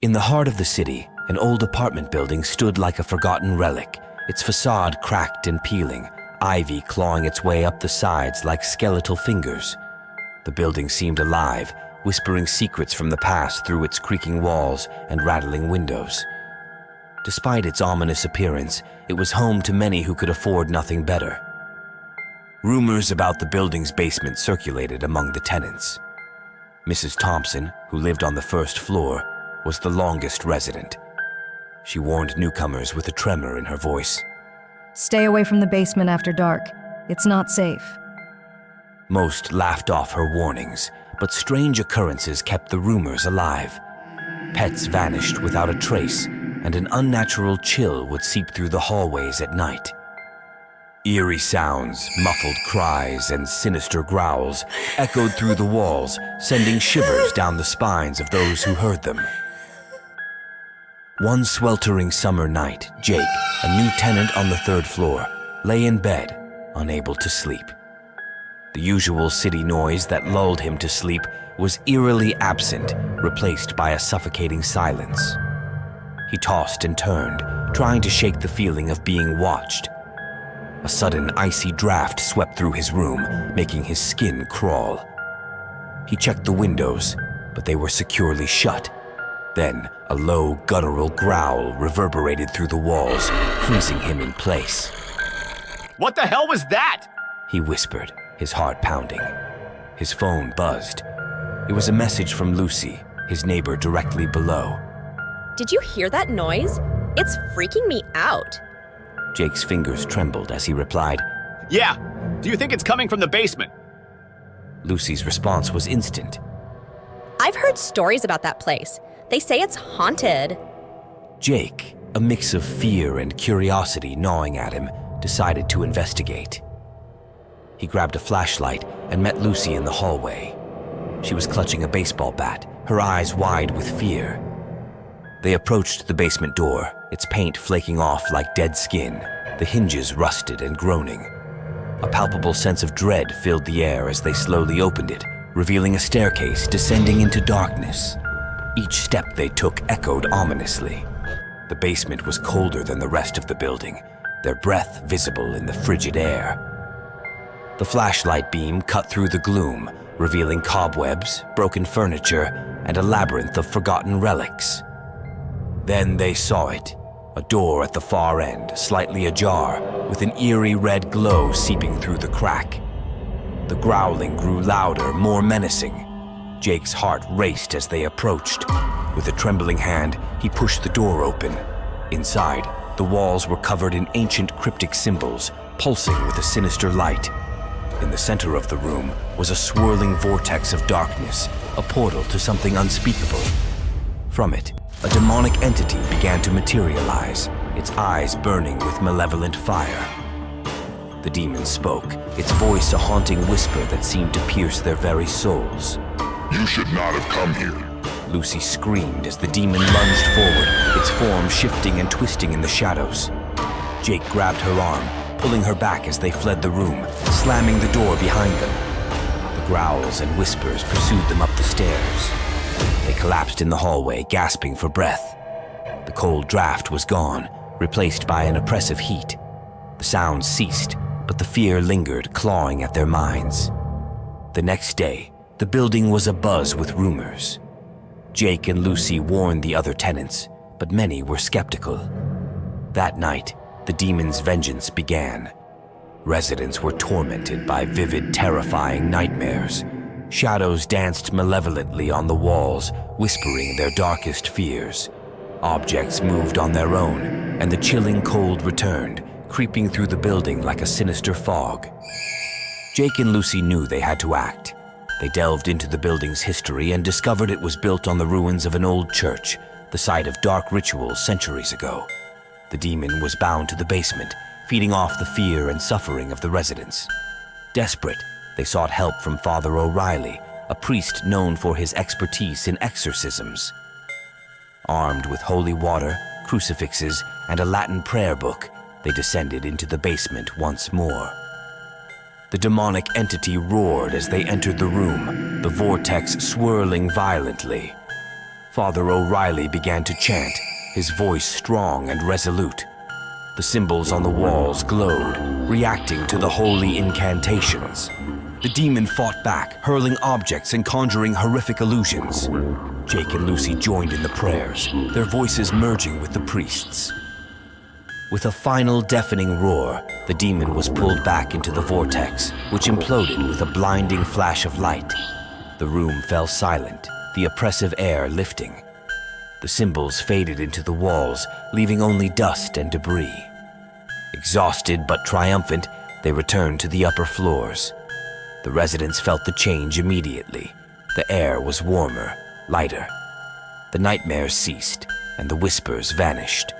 In the heart of the city, an old apartment building stood like a forgotten relic, its facade cracked and peeling, ivy clawing its way up the sides like skeletal fingers. The building seemed alive, whispering secrets from the past through its creaking walls and rattling windows. Despite its ominous appearance, it was home to many who could afford nothing better. Rumors about the building's basement circulated among the tenants. Mrs. Thompson, who lived on the first floor, was the longest resident. She warned newcomers with a tremor in her voice. Stay away from the basement after dark. It's not safe. Most laughed off her warnings, but strange occurrences kept the rumors alive. Pets vanished without a trace, and an unnatural chill would seep through the hallways at night. Eerie sounds, muffled cries, and sinister growls echoed through the walls, sending shivers down the spines of those who heard them. One sweltering summer night, Jake, a new tenant on the third floor, lay in bed, unable to sleep. The usual city noise that lulled him to sleep was eerily absent, replaced by a suffocating silence. He tossed and turned, trying to shake the feeling of being watched. A sudden icy draft swept through his room, making his skin crawl. He checked the windows, but they were securely shut. Then, a low, guttural growl reverberated through the walls, freezing him in place. What the hell was that? He whispered, his heart pounding. His phone buzzed. It was a message from Lucy, his neighbor directly below. Did you hear that noise? It's freaking me out. Jake's fingers trembled as he replied, Yeah. Do you think it's coming from the basement? Lucy's response was instant. I've heard stories about that place. They say it's haunted. Jake, a mix of fear and curiosity gnawing at him, decided to investigate. He grabbed a flashlight and met Lucy in the hallway. She was clutching a baseball bat, her eyes wide with fear. They approached the basement door, its paint flaking off like dead skin, the hinges rusted and groaning. A palpable sense of dread filled the air as they slowly opened it, revealing a staircase descending into darkness. Each step they took echoed ominously. The basement was colder than the rest of the building, their breath visible in the frigid air. The flashlight beam cut through the gloom, revealing cobwebs, broken furniture, and a labyrinth of forgotten relics. Then they saw it, a door at the far end, slightly ajar, with an eerie red glow seeping through the crack. The growling grew louder, more menacing. Jake's heart raced as they approached. With a trembling hand, he pushed the door open. Inside, the walls were covered in ancient cryptic symbols, pulsing with a sinister light. In the center of the room was a swirling vortex of darkness, a portal to something unspeakable. From it, a demonic entity began to materialize, its eyes burning with malevolent fire. The demon spoke, its voice a haunting whisper that seemed to pierce their very souls. You should not have come here. Lucy screamed as the demon lunged forward, its form shifting and twisting in the shadows. Jake grabbed her arm, pulling her back as they fled the room, slamming the door behind them. The growls and whispers pursued them up the stairs. They collapsed in the hallway, gasping for breath. The cold draft was gone, replaced by an oppressive heat. The sounds ceased, but the fear lingered, clawing at their minds. The next day, the building was abuzz with rumors. Jake and Lucy warned the other tenants, but many were skeptical. That night, the demon's vengeance began. Residents were tormented by vivid, terrifying nightmares. Shadows danced malevolently on the walls, whispering their darkest fears. Objects moved on their own, and the chilling cold returned, creeping through the building like a sinister fog. Jake and Lucy knew they had to act. They delved into the building's history and discovered it was built on the ruins of an old church, the site of dark rituals centuries ago. The demon was bound to the basement, feeding off the fear and suffering of the residents. Desperate, they sought help from Father O'Reilly, a priest known for his expertise in exorcisms. Armed with holy water, crucifixes, and a Latin prayer book, they descended into the basement once more. The demonic entity roared as they entered the room, the vortex swirling violently. Father O'Reilly began to chant, his voice strong and resolute. The symbols on the walls glowed, reacting to the holy incantations. The demon fought back, hurling objects and conjuring horrific illusions. Jake and Lucy joined in the prayers, their voices merging with the priests. With a final deafening roar, the demon was pulled back into the vortex, which imploded with a blinding flash of light. The room fell silent, the oppressive air lifting. The symbols faded into the walls, leaving only dust and debris. Exhausted but triumphant, they returned to the upper floors. The residents felt the change immediately. The air was warmer, lighter. The nightmares ceased, and the whispers vanished.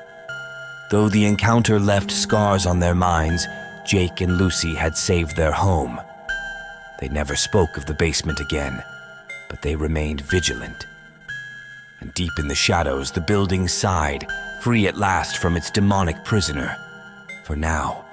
Though the encounter left scars on their minds, Jake and Lucy had saved their home. They never spoke of the basement again, but they remained vigilant. And deep in the shadows, the building sighed, free at last from its demonic prisoner. For now.